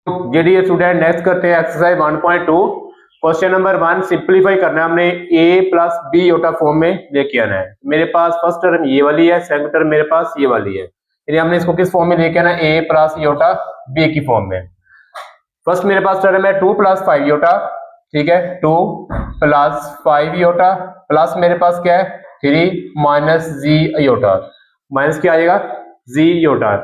Dear student next करते हैं exercise 1.2 question number 1 simplify करना है हमने a plus B iota form में लेके आना है। मेरे पास फर्स्ट टर्म ये वाली है, सेकंड टर्म मेरे पास ये वाली है, यानी हमने इसको किस फॉर्म में लेके आना है, a प्लस योटा b की फॉर्म में। फर्स्ट मेरे पास टर्म है 2 प्लस 5 योटा, ठीक है, 2 प्लस 5 योटा प्लस मेरे पास क्या है 3 माइनस जी योटा, माइनस क्या आएगा जी योटा।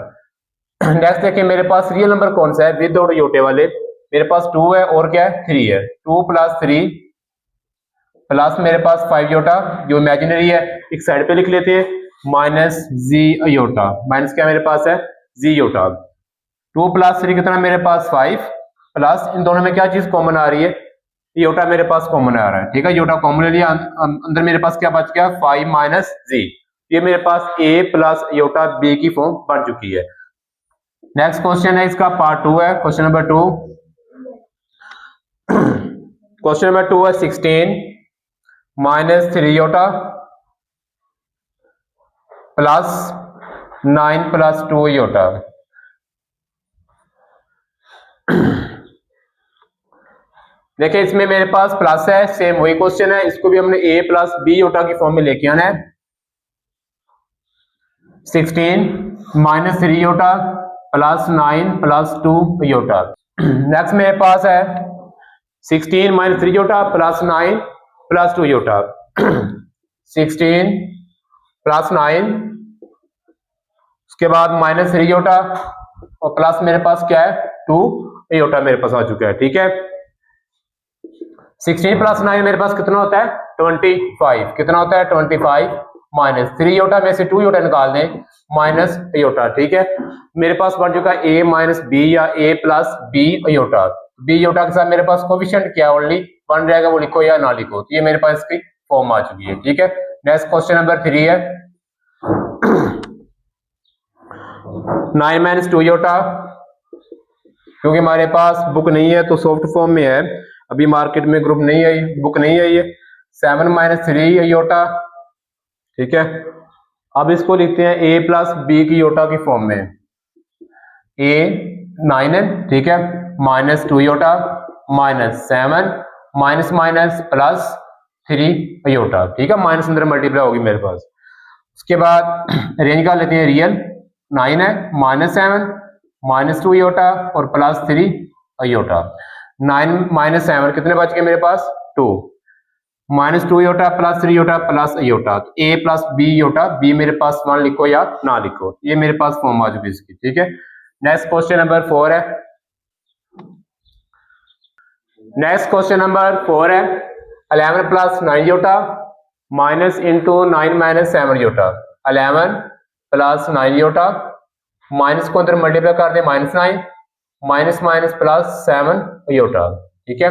नेक्स्ट देखिए मेरे पास रियल नंबर कौन सा है विदाउट योटे वाले, मेरे पास 2 है और क्या है 3 है, 2 प्लस 3 प्लस मेरे पास 5 योटा जो इमेजिनरी है एक साइड पे लिख लेते हैं माइनस जी योटा, माइनस क्या मेरे पास है जी योटा। 2 प्लस 3 कितना मेरे पास 5 प्लस इन दोनों में क्या चीज कॉमन आ रही है, योटा मेरे पास कॉमन आ रहा है, ठीक है, योटा कॉमन ले लिया, अंदर मेरे पास क्या बच गया 5 माइनस जी, ये मेरे पास a प्लस योटा b की फॉर्म बन चुकी है। नेक्स्ट क्वेश्चन है इसका पार्ट 2 है, क्वेश्चन नंबर 2। क्वेश्चन नंबर 2 है 16 minus 3 iota plus 9 plus 2 iota. देखिए इसमें मेरे पास प्लस है, सेम वही क्वेश्चन है, इसको भी हमने a प्लस बी योटा की फॉर्म में लेके आना है। 16 minus 3 iota plus 9 plus 2 iota. Next मेरे पास है 16 minus 3 iota plus 9 plus 2 iota. 16 plus 9 उसके बाद माइनस 3 योटा और प्लस मेरे पास क्या है 2 योटा मेरे पास आ चुका है, ठीक है। 16 प्लस 9 मेरे पास कितना होता है 25, कितना होता है 25 माइनस 3 योटा में से 2 योटा निकाल दें माइनस योटा, ठीक है। मेरे पास बन चुका है a माइनस बी या a plus B iota. B iota के साथ मेरे पास कोफिशिएंट क्या ओनली 1 रहेगा, वो लिखो या ना लिखो, तो ये मेरे पास इसकी फॉर्म आ चुकी है, ठीक है। नेक्स्ट क्वेश्चन नंबर 3 है 9 माइनस 2 योटा, क्योंकि हमारे पास बुक नहीं है तो सॉफ्ट फॉर्म में है, अभी मार्केट में ग्रुप नहीं आई, बुक नहीं आई है। 7 माइनस 3 योटा, ठीक है। अब इसको लिखते हैं a प्लस बी की योटा की फॉर्म में, a 9 है, ठीक है, minus 2 iota minus 7 minus minus plus 3 iota, ठीक है, माइनस अंदर मल्टीप्लाई होगी मेरे पास। उसके बाद रेंज का लेते हैं रियल, 9 है माइनस 7 माइनस 2 योटा और प्लस 3 योटा। 9 माइनस 7 कितने बच गए मेरे पास 2, minus 2 iota plus 3 iota plus iota, a plus B iota, b मेरे पास 1 लिखो या ना लिखो, ये मेरे पास फॉर्म आ चुकी है इसकी, ठीक है। नेक्स्ट क्वेश्चन नंबर 4 है, नेक्स्ट क्वेश्चन नंबर 4 है 11 plus 9 iota minus into 9 minus 7 iota. 11 plus 9 iota minus को अंदर मल्टीप्लाई कर दे minus 9 minus minus plus 7 iota, ठीक है।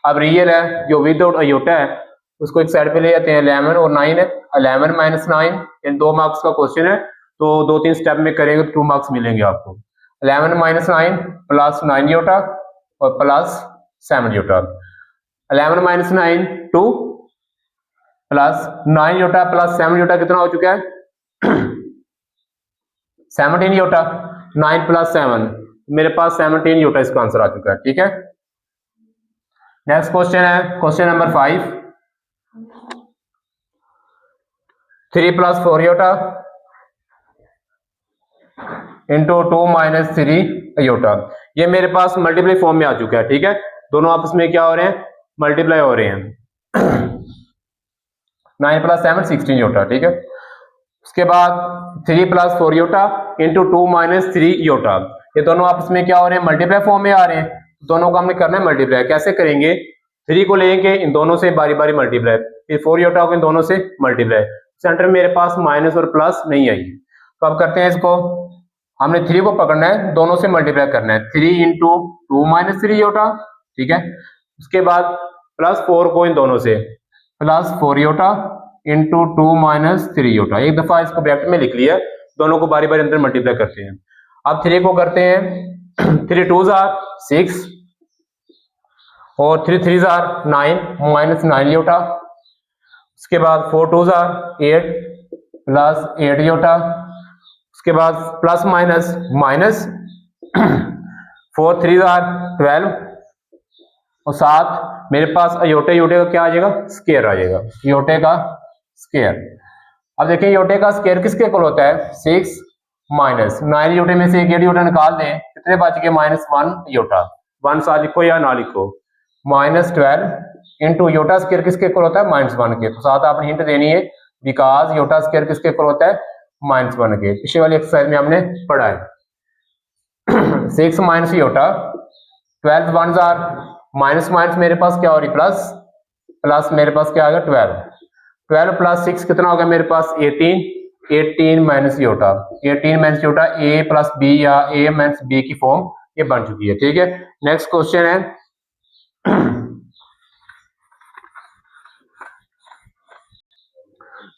अब रियल है जो विदाउट योटा है उसको एक साइड पे ले जाते हैं, 11 और 9 है, 11 माइनस 9 यानी 2 मार्क्स का क्वेश्चन है, तो 2-3 स्टेप में करेंगे तो 2 मार्क्स मिलेंगे आपको। 11 माइनस 9 प्लस 9 योटा और plus 7 iota. 11 minus 9 2 plus 9 iota plus 7 iota कितना हो चुका है 17 योटा, 9 प्लस 7 मेरे पास 17 योटा इसका आंसर आ चुका है, ठीक है। नेक्स्ट क्वेश्चन है question number 5 3 plus 4 iota into 2 minus 3 iota, ये मेरे पास मल्टीप्लाई फॉर्म में आ चुका है, ठीक है। दोनों आपस में क्या हो रहे हैं मल्टीप्लाई हो रहे हैं। 9 प्लस 7 16 योटा, ठीक है। उसके बाद 3 plus 4 iota into 2 minus 3 iota, ये दोनों आपस में क्या हो रहे हैं मल्टीप्लाई फॉर्म में आ रहे हैं, दोनों को हमने करना है मल्टीप्लाई। कैसे करेंगे 3 को लेंगे इन दोनों से बारी बारी मल्टीप्लाई, फिर 4 योटा को इन दोनों से मल्टीप्लाई, सेंटर मेरे पास माइनस और प्लस नहीं आई, तो अब करते हैं इसको, हमने 3 को पकड़ना है दोनों से मल्टीप्लाई करना है, 3 इंटू 2 माइनस 3 योटा, ठीक है। उसके बाद प्लस 4 को इन दोनों से plus 4 iota into 2 minus 3 iota, एक दफा इसको ब्रैकेट में लिख लिया, दोनों को बारी बारी अंदर मल्टीप्लाई करते हैं। अब 3 को करते हैं 3 2 6 और 3 3 9 माइनस 9 योटा। उसके बाद 4 2 8 प्लस 8 योटा। उसके बाद प्लस माइनस माइनस 4 3 12 और साथ मेरे पास योटे योटे का क्या आ जाएगा, स्केयर आ जाएगा, योटे का स्केयर। अब देखिए योटे का स्केयर किसके इक्वल होता है, 6 माइनस 9 योटे में से 1 योटा निकाल दें, कितने बच गए, -1 योटा। 1 साथ लिखो या ना लिखो, -12 इंटू योटा स्केयर किसके इक्वल होता है, -1 के। तो साथ आपने हिंट देनी है, बिकॉज योटा स्केयर किसके इक्वल होता है, -1 के। पिछले वाली एक्सरसाइज में हमने पढ़ा है। 6 माइनस योटा, 12 1 माइनस माइनस मेरे पास क्या हो रही, प्लस, प्लस मेरे पास क्या आ गया 12, 12 प्लस 6 कितना हो गया मेरे पास 18, 18 माइनस योटा, 18 माइनस योटा ए प्लस बी या ए माइनस बी की फॉर्म ये बन चुकी है। ठीक है, नेक्स्ट क्वेश्चन है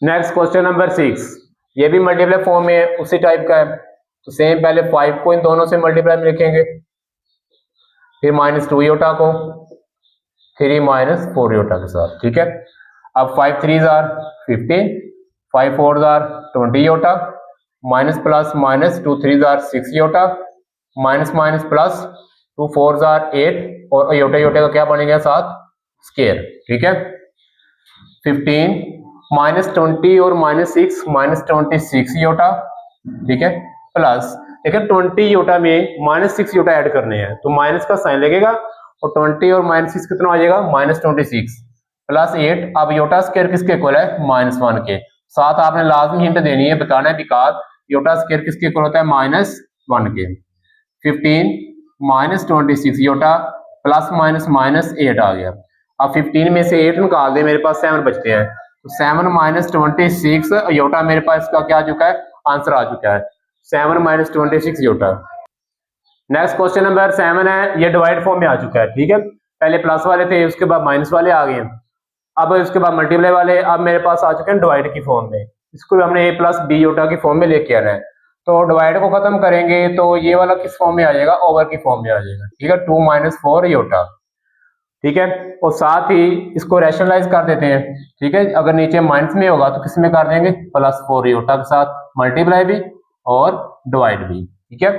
नेक्स्ट क्वेश्चन नंबर 6, ये भी मल्टीप्लाई फॉर्म में है, उसी टाइप का है। तो सेम पहले 5 को इन दोनों से मल्टीप्लाई में लिखेंगे, फिर -2 योटा को 3 -4 योटा के साथ। ठीक है, अब 5 3 15, 5 4 20 iota, minus plus minus 2 3 6 iota, minus minus plus 2 4 8 और योटा योटे का क्या बनेगा साथ, स्केयर। ठीक है, 15 -20 और -6 -26 योटा। ठीक है, प्लस देखिए 20 योटा में -6 योटा ऐड करने हैं, तो माइनस का साइन लगेगा और 20 और -6 कितना आ जाएगा, -26 प्लस 8। अब योटा स्केयर किसके इक्वल है, -1 के। साथ आपने लाजमी हिंट देनी है, बताना है बिकॉज योटा स्केयर किसके इक्वल होता है, -1 के। 15 -26 योटा प्लस माइनस -8 आ गया। अब 15 में से 8 निकाल दे, मेरे पास 7 बचते हैं, तो 7 -26 योटा मेरे पास इसका क्या आ चुका है, आंसर आ चुका है 7 -26 योटा। नेक्स्ट क्वेश्चन नंबर 7 है, ये डिवाइड फॉर्म में आ चुका है। ठीक है, पहले प्लस वाले थे, उसके बाद माइनस वाले आ गए, अब उसके बाद मल्टीप्लाई वाले अब मेरे पास आ चुके हैं डिवाइड की फॉर्म में। इसको भी हमने a प्लस बी योटा की फॉर्म में लेके आना है। तो डिवाइड को खत्म करेंगे तो ये वाला किस फॉर्म में आ जाएगा, ओवर की फॉर्म में आ जाएगा। ठीक है, 2 -4 योटा। ठीक है, और साथ ही इसको रैशनलाइज कर देते हैं। ठीक है, अगर नीचे माइनस में होगा तो किस में कर देंगे, +4 योटा के साथ मल्टीप्लाई भी और डिवाइड भी। ठीक है,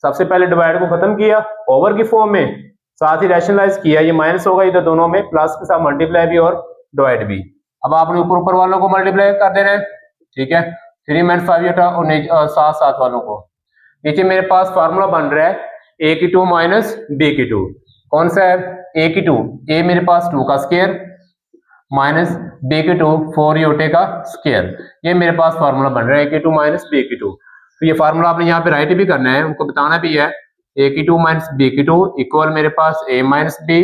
सबसे पहले डिवाइड को खत्म किया ओवर की फॉर्म में, साथ ही रैशनलाइज किया, ये माइनस होगा इधर दोनों में, प्लस के साथ मल्टीप्लाई भी और डिवाइड भी। अब आपने ऊपर ऊपर वालों को मल्टीप्लाई कर देना है। ठीक है, 3 - 5 योटा और साथ साथ वालों को। नीचे मेरे पास फार्मूला बन रहा है a की 2 माइनस b की 2। कौन सा है, a की 2, a मेरे पास 2 का स्केयर माइनस b की 2 4 योटे का स्केयर। ये मेरे पास फार्मूला बन रहा है a की 2 माइनस b की 2। तो ये फार्मूला आपने यहाँ पे राइट भी करना है, उनको बताना भी है a की 2 माइनस b की 2 इक्वल मेरे पास a माइनस b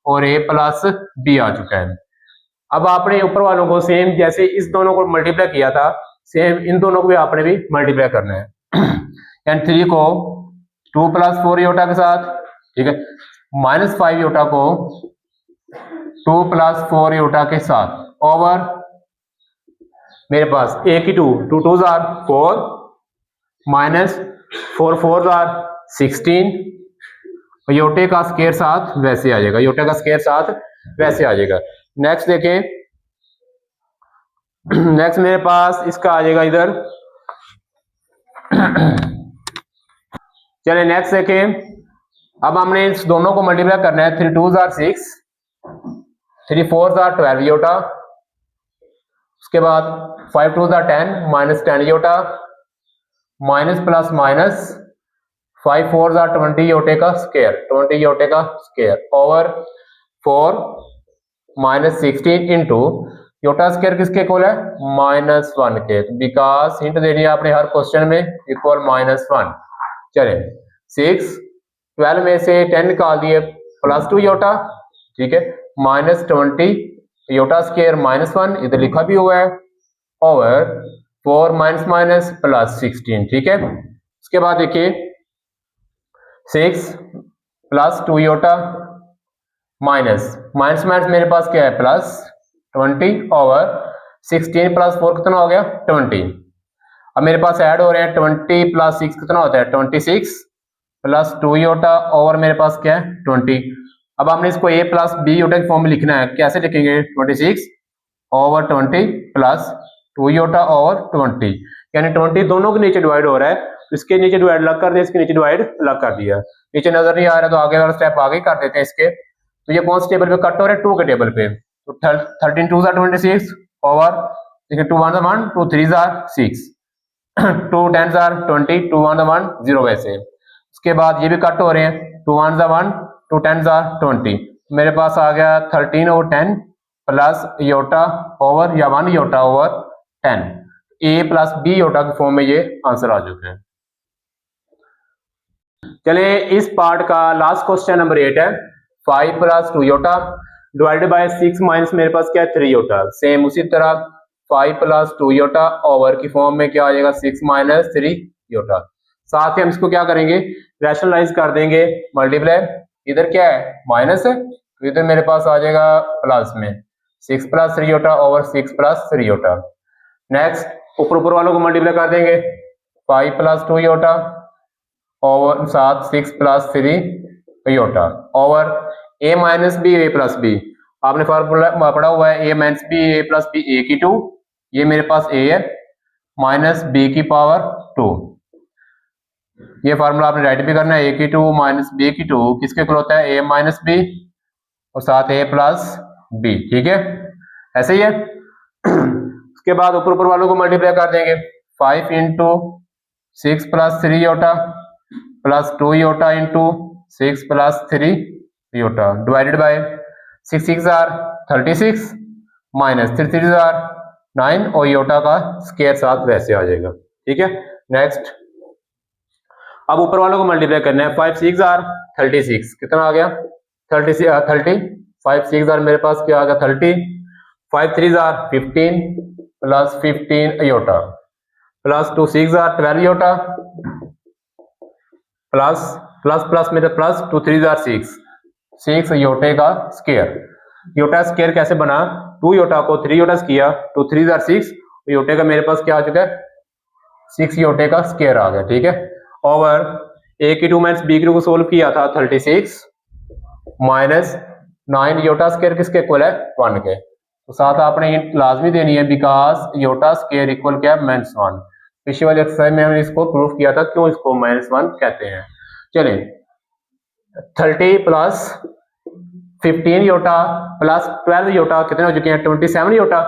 और a प्लस b आ चुका है। अब आपने ऊपर वालों को सेम जैसे इस दोनों को मल्टीप्लाई किया था, सेम इन दोनों को भी आपने भी मल्टीप्लाई करना है। एंड 3 को 2 + 4 योटा के साथ। ठीक है, -5 योटा को 2 + 4 योटा के साथ ओवर मेरे पास a की 2 2 2 4 -4 4 16 योटे का स्केयर साथ वैसे आ जाएगा, योटे का स्केयर साथ वैसे आ जाएगा। नेक्स्ट देखें, नेक्स्ट मेरे पास इसका आ जाएगा इधर। चलिए नेक्स्ट देखें, अब हमने इस दोनों को मल्टीप्लाई करना है। 3 2 6 3 4 12 योटा, उसके बाद 5 2 10 -10 योटा, माइनस प्लस माइनस 5 4 20 योटे का स्केयर, 20 योटे का square over 4 -16 into iota square किसके इक्वल है, -1 के। बिकॉज हिंट देनी है आपने हर क्वेश्चन में, इक्वल -1। चले 6 12 में से 10 निकाल दिए, +2 योटा। ठीक है, -20 योटा स्केयर -1 इधर लिखा भी हुआ है ओवर 4 माइनस +16। ठीक है, उसके बाद देखिए 6 + 2 योटा माइनस माइनस माइनस मेरे पास क्या है +20 ओवर 16 + 4 कितना हो गया 20। अब मेरे पास ऐड हो रहे हैं 20 + 6 कितना होता है 26 + 2 योटा ओवर मेरे पास क्या है 20। अब हमने इसको a + b योटा की फॉर्म में लिखना है, कैसे लिखेंगे 26 ओवर 20 + 2 योटा ओवर 20, यानी 20 दोनों के नीचे डिवाइड हो रहा है इसके नीचे डिवाइड अलग कर दिया, इसके नीचे डिवाइड अलग कर दिया। नीचे नजर नहीं आ रहा तो आगे वाला स्टेप आगे कर देते हैं इसके। तो ये कौन से टेबल पे कट हो रहा है, 2 के टेबल पे। तो 13 2 26 ओवर, देखिए 2 1 1 2 3 6 2 10 20 2 1 1 0 वैसे। उसके बाद ये भी कट हो रहे हैं, 2 1 1 2 10 20। मेरे पास आ गया 13 ओवर 10 प्लस योटा ओवर या 1 योटा ओवर 10। ए प्लस बी योटा के फॉर्म में ये आंसर आ चुके हैं। चलिए इस पार्ट का लास्ट क्वेश्चन नंबर 8 है। 5 plus 2 iota divided by 6 minus मेरे पास क्या है 3 योटा। सेम उसी तरह 5 प्लस 2 योटा ओवर की फॉर्म में क्या आ जाएगा 6 माइनस 3 योटा। साथ ही हम इसको क्या करेंगे, रैशनलाइज कर देंगे, मल्टीप्लाई। इधर क्या है माइनस है तो इधर मेरे पास आ जाएगा प्लस में 6 plus 3 iota over 6 plus 3 iota. Next ऊपर वालों को मल्टीप्लाई कर देंगे, 5 प्लस 2 योटा ओवर साथ 6 plus 3 iota over A minus B A plus B. आपने फॉर्मूला पढ़ा हुआ है A minus B A plus B ए की 2, ये मेरे पास ए है माइनस बी की पावर 2। ये फार्मूला आपने राइट भी करना है, ए की 2 माइनस बी की 2 किसके इक्वल होता है ए माइनस बी और साथ ए प्लस बी। ठीक है ऐसे ही है। उसके बाद ऊपर वालों को मल्टीप्लाई कर देंगे, 5 into 6 plus 3 iota plus 2 iota into 6 plus 3 iota divided by 6 6 36 minus 3 3 9 और योटा का स्क्वायर साथ वैसे आ जाएगा। ठीक है नेक्स्ट अब ऊपर वालों को मल्टीप्लाई करना है, 5 6 36 कितना आ गया 30 5 6 मेरे पास क्या आ गया 30, 5 3 15 plus 15 iota plus 2 6 12 iota plus plus plus मेरे प्लस 2 3 6 योटे का स्क्वायर। योटा स्क्वायर कैसे बना, 2 योटा को 3 योटा किया, 2 3 6 योटे का मेरे पास क्या आ चुका है 6 योटे का स्क्वायर आ गया। ठीक है ओवर ए की 2 माइनस बी की 2 को सोल्व किया था 36 माइनस 9 योटा स्क्वायर किसके इक्वल है 1 के। तो साथ आपने लाजमी देनी है बिकॉज योटा स्क्वायर इक्वल क्या है -1। पिछले वाली एक्सरसाइज में हमने इसको प्रूफ किया था क्यों इसको -1 कहते हैं। चलिए 30 प्लस 15 योटा प्लस 12 योटा कितने हो चुके हैं 27 योटा।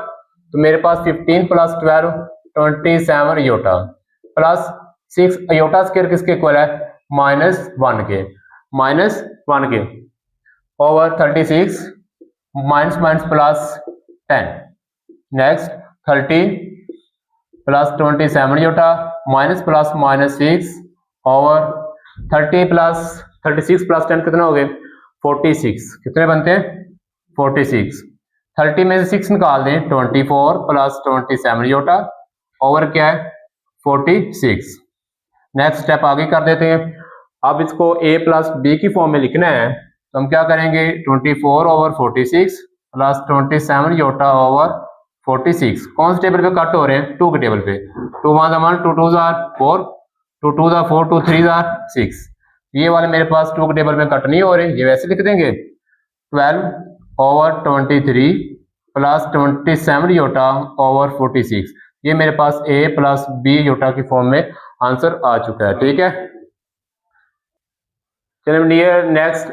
तो मेरे पास 15 plus 12 27 iota plus 6 iota square किसके इक्वल है -1 के over 36 minus minus plus 10। Next 30 plus 27 iota minus plus minus 6 over 30 plus 36 plus 10 कितना हो गए 46। कितने बनते हैं 46। 30 में से 6 निकाल दें 24 प्लस 27 योटा ओवर क्या है 46। नेक्स्ट स्टेप आगे कर देते हैं। अब इसको a प्लस बी की फॉर्म में लिखना है तो हम क्या करेंगे 24 ओवर 46 प्लस 27 योटा ओवर 46। कौन से टेबल पे कट हो रहे हैं 2 के टेबल पे। 2 1 1 2 2 4 2 2 4 2 3 6। ये वाले मेरे पास 2 के टेबल में कट नहीं हो रहे, ये वैसे लिख देंगे 12 ओवर 23 प्लस 27 योटा ओवर 46। ये मेरे पास a प्लस बी योटा की फॉर्म में आंसर आ चुका है। ठीक है चलिए नेक्स्ट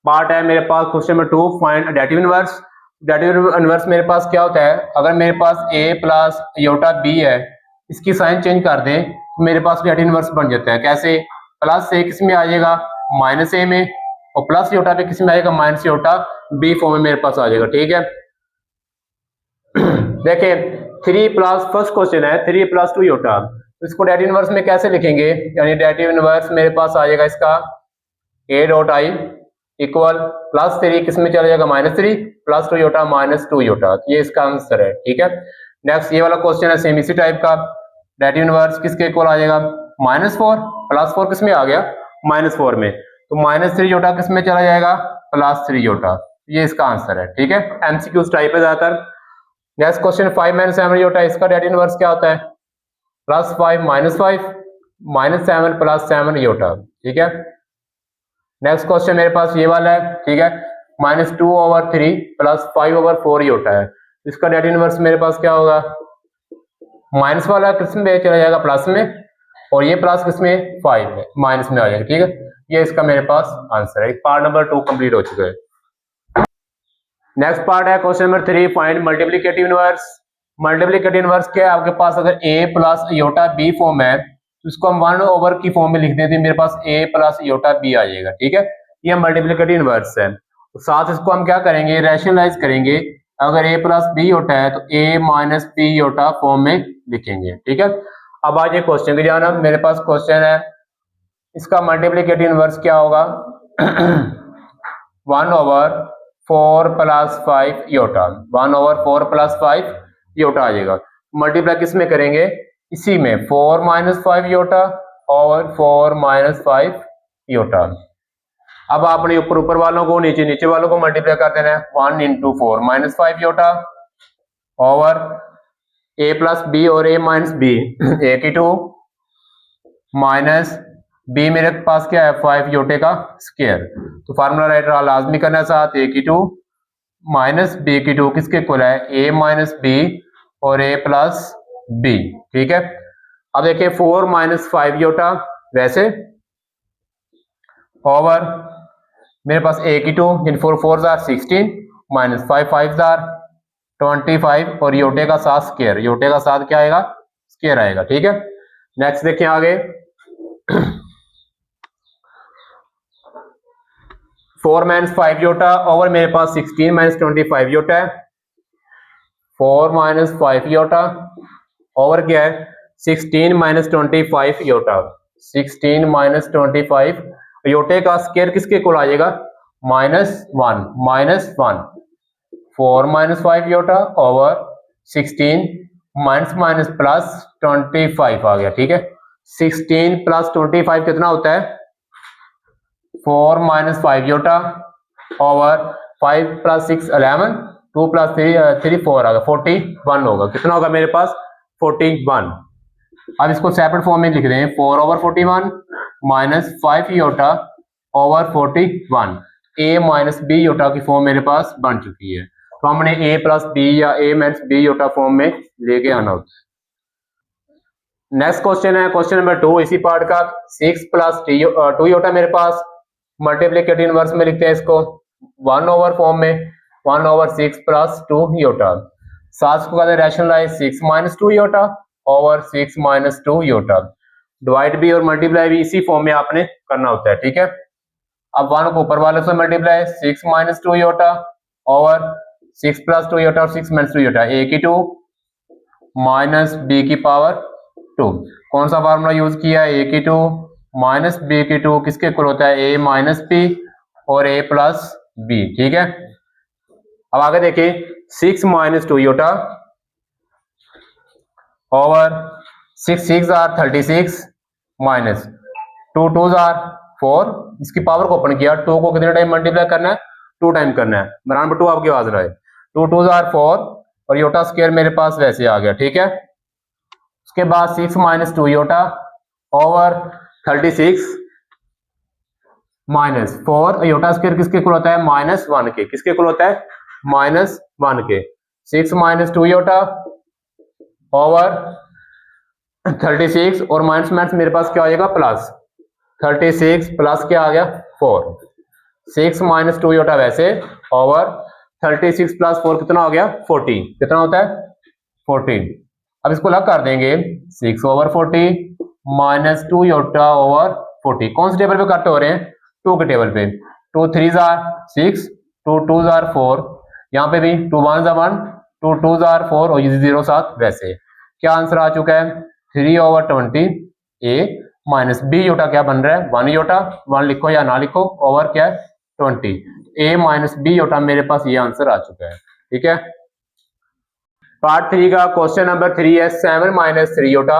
पार्ट है मेरे पास question number 2 find additive inverse. Additive inverse मेरे पास क्या होता है, अगर मेरे पास a प्लस योटा b है इसकी साइन चेंज कर दें तो मेरे पास एडिटिव इनवर्स बन जाता है। कैसे, प्लस a किस में आ जाएगा -a में और प्लस योटा पे किस में आएगा माइनस योटा b फॉर्म में मेरे पास आ जाएगा। ठीक है देखिए 3 प्लस फर्स्ट क्वेश्चन है 3 प्लस 2 योटा, इसको एडिटिव इनवर्स में कैसे लिखेंगे, यानी एडिटिव इनवर्स मेरे पास आ जाएगा इसका a dot i equal plus 3 किस में चला जाएगा -3 प्लस 2 योटा -2 योटा। ये इसका आंसर है। ठीक है नेक्स्ट ये वाला क्वेश्चन है सेम इसी टाइप का, एडिटिव इनवर्स किसके इक्वल आ जाएगा -4 प्लस 4 किस में आ गया -4 में, तो -3 योटा किस में चला जाएगा +3 योटा। ये इसका आंसर है। ठीक है एमसीक्यूज टाइप है ज्यादातर। नेक्स्ट क्वेश्चन 5 7 योटा, इसका एडिटिव इनवर्स क्या होता है +5 -5 -7 +7 योटा। ठीक है नेक्स्ट क्वेश्चन मेरे पास ये वाला है। ठीक है -2 ओवर 3 प्लस 5 ओवर 4 योटा है, इसका एडिटिव इनवर्स मेरे पास क्या होगा माइनस वाला किस में चला जाएगा प्लस में और ये प्लस किसमें 5 में माइनस में आ जाएगा। ठीक है, ये इसका मेरे पास आंसर है। पार्ट नंबर 2 कंप्लीट हो चुका है। नेक्स्ट पार्ट है question number 3, find multiplicative inverse. Multiplicative inverse क्या है, आपके पास अगर a plus iota b form है तो इसको हम 1 ओवर की फॉर्म में लिख देते हैं, मेरे पास a प्लस योटा b आ जाएगा। ठीक है, ये मल्टीप्लिकेटिव इनवर्स है। तो साथ इसको हम क्या करेंगे, रैशनलाइज करेंगे। अगर a प्लस b योटा है तो a minus b iota form में लिखेंगे। ठीक है, अब आज ये क्वेश्चन की जाना, मेरे पास क्वेश्चन है इसका मल्टीप्लिकेटिव इनवर्स क्या होगा 1 over 4 plus 5 iota, 1 over 4 plus 5 iota आ जाएगा। मल्टीप्लाई किस में करेंगे, इसी में 4 माइनस 5 योटा और 4 माइनस 5 योटा। अब आपने ऊपर ऊपर वालों को नीचे नीचे वालों को मल्टीप्लाई कर देना है। 1 into 4 minus 5 iota over a plus B और a माइनस बी a की 2 माइनस b मेरे पास क्या है 5 योटे का स्क्वायर। तो फार्मूला राइटर लाजमी करना है साथ, a की 2 माइनस b की 2 किसके इक्वल है a माइनस b और a प्लस b। ठीक है, अब देखिए 4 माइनस 5 योटा वैसे ओवर मेरे पास a की 2 इन 4 4 जार 16 माइनस 5 5 जार 25 और योटे का साथ स्क्वायर, योटे का साथ क्या आएगा स्क्वायर आएगा। ठीक है, नेक्स्ट देखिए आगे 4 माइनस 5 योटा ओवर मेरे पास 16 माइनस 25 योटा है। 4 माइनस 5 योटा ओवर क्या है 16 माइनस 25 योटा, 16 माइनस 25 योटे का स्क्वायर किसके इक्वल आ जाएगा -1 -1। 4 minus 5 iota over 16 minus minus plus 25 आ गया। ठीक है, 16 प्लस 25 कितना होता है 4 minus 5 iota over 5 plus 6 11 2 plus 3 4 आ गया 41 होगा। कितना होगा मेरे पास 41। अब इसको सेपरेट फॉर्म में लिख रहे हैं 4 over 41 minus 5 iota over 41 a minus B iota की फॉर्म मेरे पास बन चुकी है। तो हमने a प्लस बी या a minus B iota form में लेके आना होता है। नेक्स्ट क्वेश्चन है क्वेश्चन नंबर 2 इसी पार्ट का, 6 प्लस 2 योटा मेरे पास मल्टीप्लिकेटिव इनवर्स में लिखते हैं इसको 1 ओवर फॉर्म में 1 ओवर 6 प्लस 2 योटा। साथ को कहते हैं rationalise 6 minus 2 iota over 6 minus 2 iota. Divide भी और मल्टीप्लाई भी इसी फॉर्म में आपने करना होता है। ठीक है, अब 1 को ऊपर वाले से multiply 6 minus 2 iota over 6 plus 2 iota और 6 माइनस 2 योटा a की 2 माइनस b की पावर 2। कौन सा फार्मूला यूज किया है a की 2 माइनस b की 2 किसके इक्वल होता है a माइनस b और a प्लस b। ठीक है, अब आगे देखिए 6 minus 2 iota over 6 6 are 36 minus 2 2 are 4, इसकी पावर को ओपन किया 2 को कितने टाइम मल्टीप्लाई करना है 2 टाइम करना है, बराबर 2 आपके पास रहा है 2 2 आर 4 और योटा स्क्वायर मेरे पास वैसे आ गया। ठीक है, उसके बाद 6 minus 2 iota over 36 minus 4 iota square किसके इक्वल होता है -1 के, किसके इक्वल होता है -1 के। 6 माइनस 2 योटा ओवर 36 और माइनस माइनस मेरे पास क्या आ जाएगा प्लस 36 प्लस क्या आ गया 4। 6 माइनस 2 योटा वैसे ओवर 36 प्लस 4 कितना हो गया 40, कितना होता है 40। अब इसको अलग कर देंगे 6 ओवर 40 माइनस 2 योटा ओवर 40। कौन से टेबल पे कट हो रहे हैं 2 के टेबल पे, 2 3 जार 6 2 2 जार 4, यहाँ पे भी 2 1 जार 1 2 2 जार 4 और ये 0 7 वैसे। क्या आंसर आ चुका है 3 over 20 a minus b iota क्या बन रहा है 1 योटा 1 लिखो या ना लिखो ओवर क्या है 20 a माइनस b योटा मेरे पास ये आंसर आ चुका है। ठीक है, पार्ट 3 का क्वेश्चन नंबर 3 है 7 माइनस 3 योटा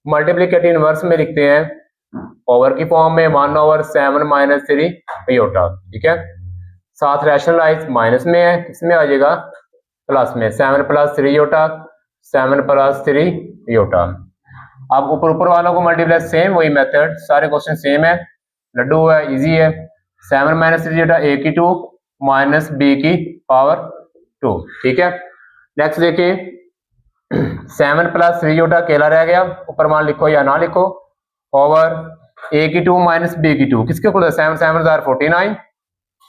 मल्टीप्लिकेटिव इनवर्स में लिखते हैं ओवर की फॉर्म में 1 ओवर 7 माइनस 3 योटा। ठीक है, साथ रैशनलाइज माइनस में है, इसमें आ जाएगा प्लस में 7 प्लस 3 योटा 7 प्लस 3 योटा। अब ऊपर ऊपर वालों को मल्टीप्लाई सेम वही मेथड, सारे क्वेश्चन सेम है, लड्डू है इजी है। 7 माइनस 3 योटा a की 2 माइनस b की पावर 2। ठीक है, नेक्स्ट देखिए 7 प्लस 3 योटा अकेला रह गया, ऊपर मान लिखो या ना लिखो ओवर ए की 2 माइनस बी की 2 किसके इक्वल है 7 7 49,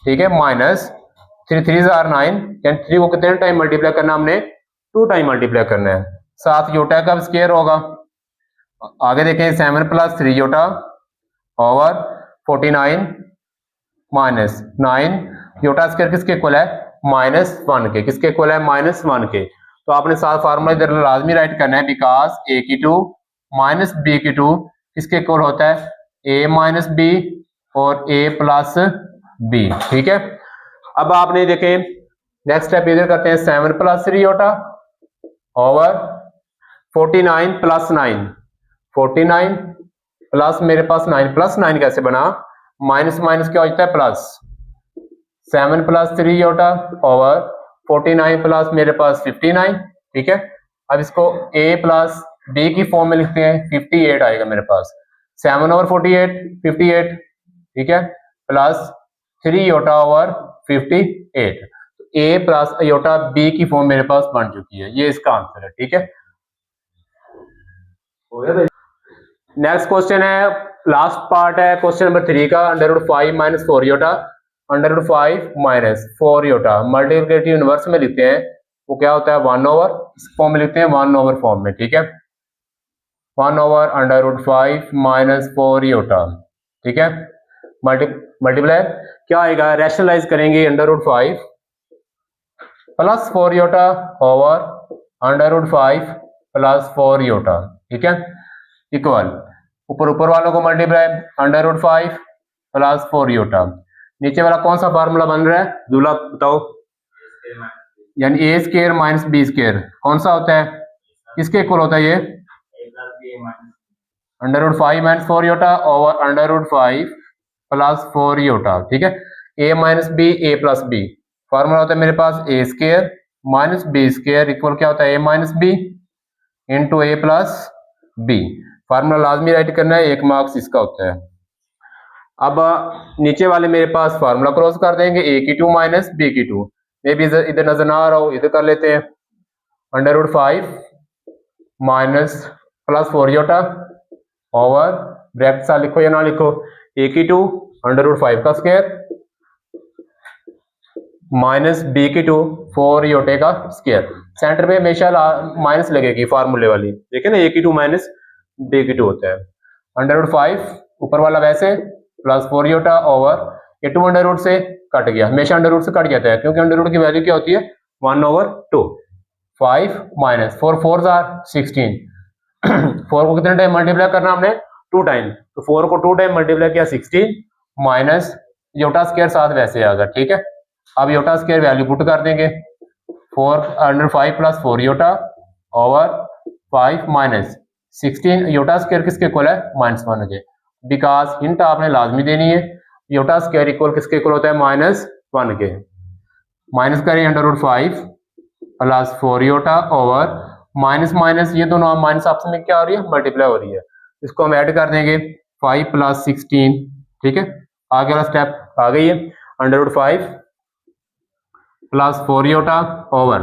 ठीक है, माइनस 3 3 9, 3 को कितने टाइम मल्टीप्लाई करना हमने 2 टाइम मल्टीप्लाई करना है। साथ योटा का स्क्वायर होगा, आगे देखें 7 plus 3 iota over 49 minus 9 iota square किसके इक्वल है -1 के, किसके इक्वल है -1 के। तो आपने साथ फार्मूला इधर लाजमी राइट करना है, बिकॉज ए की 2 माइनस बी की 2 किसके इक्वल होता है ए माइनस बी और ए प्लस बी, ठीक है। अब आपने देखें नेक्स्ट स्टेप इधर करते हैं 7 plus 3 iota over 49 plus 9, 49 plus मेरे पास 9 प्लस 9 कैसे बना, माइनस माइनस क्या हो जाता है plus, 7 plus 3 iota over 49 plus मेरे पास 59, ठीक है। अब इसको a प्लस b की फॉर्म में लिखते हैं, 58 आएगा मेरे पास, 7 ओवर 48 58, ठीक है, plus 3 iota over 58, a plus iota b की फॉर्म मेरे पास बन चुकी है, ये इसका आंसर है, ठीक है। नेक्स्ट क्वेश्चन है, लास्ट पार्ट है क्वेश्चन नंबर 3 का, √5 minus 4 iota √5 minus 4 iota multiplicative inverse में लिखते हैं, वो क्या होता है 1 ओवर, इस फॉर्म में लिखते हैं 1 ओवर फॉर्म में, ठीक है, 1 ओवर √5 माइनस 4 योटा, ठीक है, मल्टीप्लाई क्या आएगा, रैशनलाइज करेंगे √5 plus 4 iota over √5 plus 4 iota, ठीक है, इक्वल ऊपर ऊपर वालों को मल्टीप्लाई √5 प्लस 4 योटा, नीचे वाला कौन सा फार्मूला बन रहा है दूल्हा बताओ, यानी ए स्क्वायर माइनस बी स्क्वायर कौन सा होता है, किसके इक्वल होता है ये √5 minus 4 iota over √5 plus 4 iota, ठीक है, A minus B A plus B, formula होता है मेरे पास A square minus B square equal क्या होता है A minus B into A plus B, formula लाजमी राइट करना है, 1 मार्क्स इसका होता है। अब नीचे वाले मेरे पास फार्मूला क्रॉस कर देंगे, a की 2 माइनस बी की 2, मे भी इधर नजर ना आ रहा हो इधर कर लेते हैं, √5 minus plus 4 iota over bracket सा लिखो या ना लिखो, a की 2 √5 का स्क्वायर माइनस b की 2 4 योटे का स्क्वायर, सेंटर पे हमेशा माइनस लगेगी फार्मूले वाली, देखिए ना a की 2 माइनस b की 2 होता है, √5 ऊपर वाला वैसे प्लस 4 योटा ओवर ये 2 अंडर रूट से कट गया, हमेशा अंडर रूट से कट जाता है क्योंकि अंडर रूट की वैल्यू क्या होती है 1/2, 5 माइनस 4 4 16, 4 को कितने टाइम मल्टीप्लाई करना हमने 2 टाइम, तो 4 को 2 टाइम मल्टीप्लाई किया 16 माइनस योटा स्क्वायर साथ वैसे आ गया, ठीक है। अब योटा स्क्वायर वैल्यू पुट कर देंगे, 4 plus 4 iota over 5 minus 16 iota square किसके इक्वल है -1 के, बिकॉज हिंट आपने लाजमी देनी है, योटा स्क्वायर इक्वल किसके इक्वल होता है -1 के, माइनस करें √5 plus 4 iota over minus minus ये दोनों माइनस आपस में क्या हो रही है मल्टीप्लाई हो रही है, इसको हम ऐड कर देंगे 5 प्लस 16, ठीक है, आगे वाला स्टेप आ गई है, √5 प्लस 4 योटा ओवर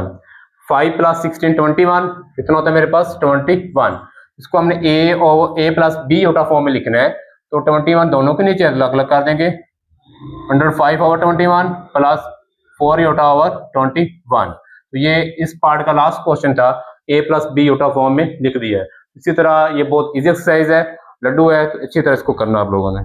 5 प्लस 16 21, कितना होता है मेरे पास 21, इसको हमने a plus b iota form में लिखना है, तो 21 दोनों के नीचे अलग अलग कर देंगे, √5 ओवर 21 प्लस 4 योटा ओवर 21, तो ये इस पार्ट का लास्ट क्वेश्चन था, a plus b iota form में लिख दिया है। इसी तरह ये बहुत इजी एक्सरसाइज है, लड्डू है, तो अच्छी तरह इसको करना आप लोगों ने।